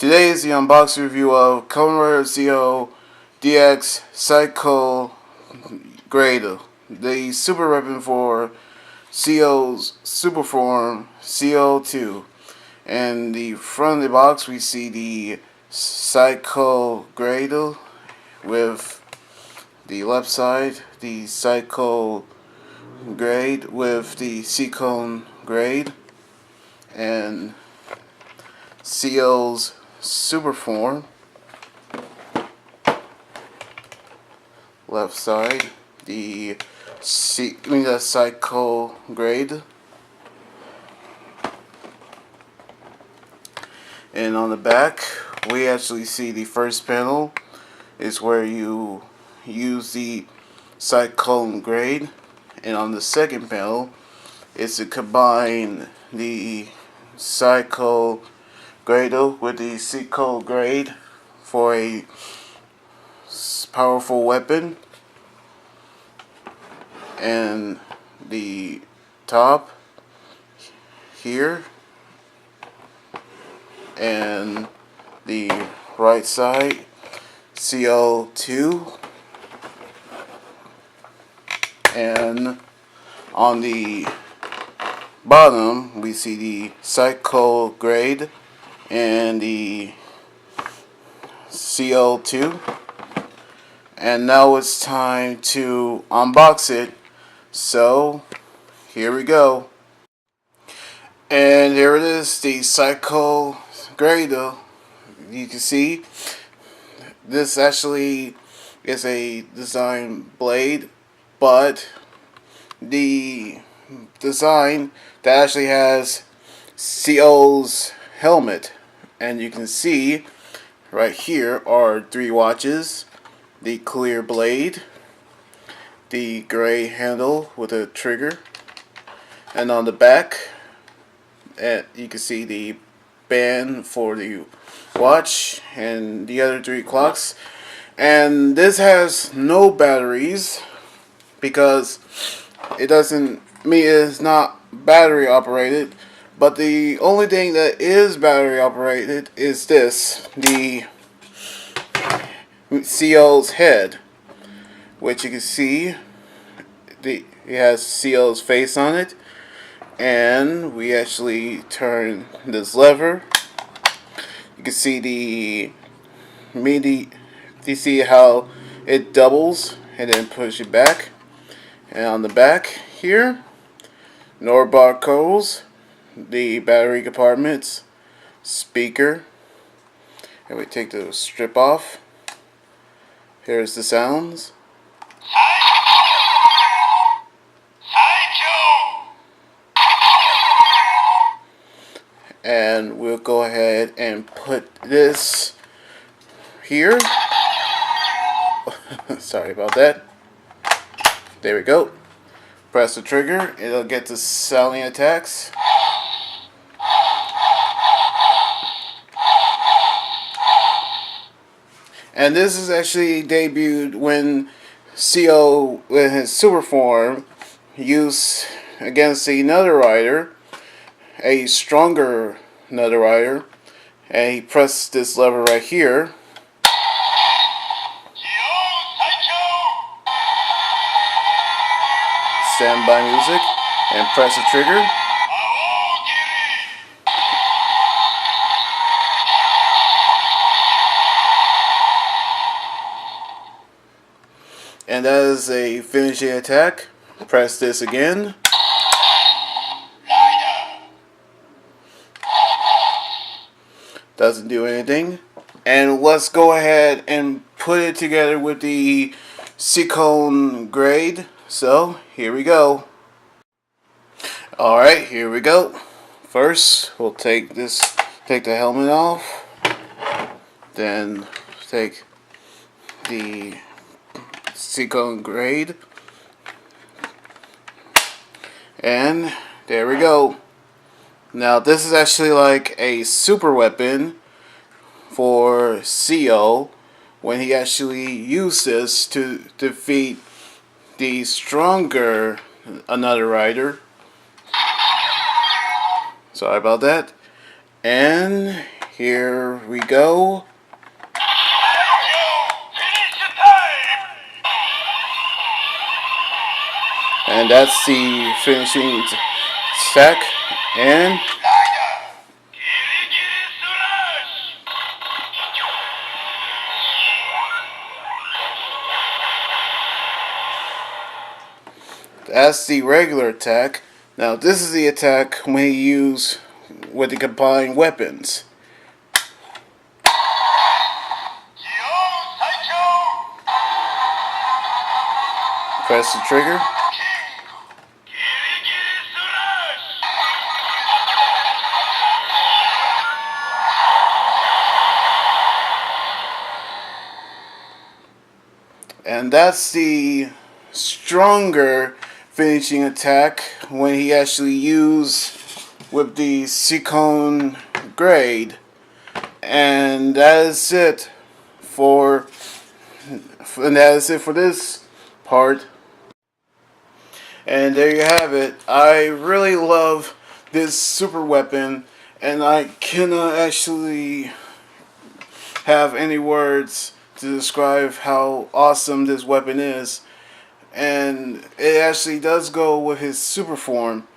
Today is the unboxing review of Kamen CO DX Saikyo Grade, the super weapon for CO's super form CO2. And the front of the box we see the Saikyo Grade with the left side, the Saikyo Grade with the Seacone Grade, and CO's super form. Left side, the Saikyo Grade, and on the back we actually see the first panel is where you use the Saikyo Grade, and on the second panel is to combine the Saikyo Grade with the Saikyo Grade for a powerful weapon. And the top here and the right side CO2, and on the bottom we see the Saikyo Grade and the CO2. And now it's time to unbox it, so here we go. And here it is, the Saikyo Grade. You can see this actually is a design blade, but the design that actually has CO's helmet, and you can see right here are 3 watches, the clear blade, the gray handle with a trigger, and on the back you can see the band for the watch and the other 3 clocks. And this has no batteries because it's not battery operated, but the only thing that is battery operated is this, the CO's head, which you can see it has CO's face on it. And we actually turn this lever. You can see you see how it doubles and then push it back. And on the back here, no barcodes, the battery compartments, speaker, and we take the strip off. Here's the sounds. And we'll go ahead and put this here. Sorry about that. There we go. Press the trigger, it'll get the sounding attacks. And this is actually debuted when CO, in his super form, used against another rider, a stronger another rider, and he pressed this lever right here. Standby music, and press the trigger. And that is a finishing attack. Press this again. Doesn't do anything. And let's go ahead and put it together with the Seacone Grade. So here we go. Alright, here we go. First we'll take the helmet off. Then take the Seacone Grade. And there we go. Now this is actually like a super weapon for CO when he actually used this to defeat the stronger another rider. Sorry about that. And here we go. And that's the finishing attack. And that's the regular attack. Now this is the attack when he used with the combined weapons. Press the trigger. And that's the stronger finishing attack when he actually used with the Saikyo grade. And that is it for this part. And there you have it. I really love this super weapon, and I cannot actually have any words to describe how awesome this weapon is. And it actually does go with his super form.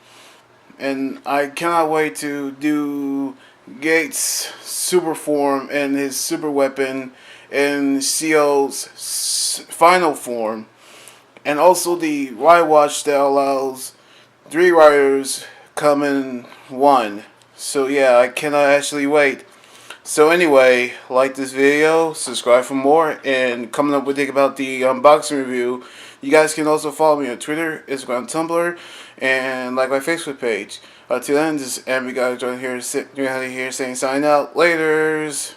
And I cannot wait to do Gates' super form and his super weapon and CO's final form. And also the ride watch that allows 3 riders Kamen 1. So yeah, I cannot actually wait. So anyway, like this video, subscribe for more, and coming up with about the unboxing review. You guys can also follow me on Twitter, Instagram, Tumblr, and like my Facebook page. Until then, this is Amber guy joining here saying sign out. Laters.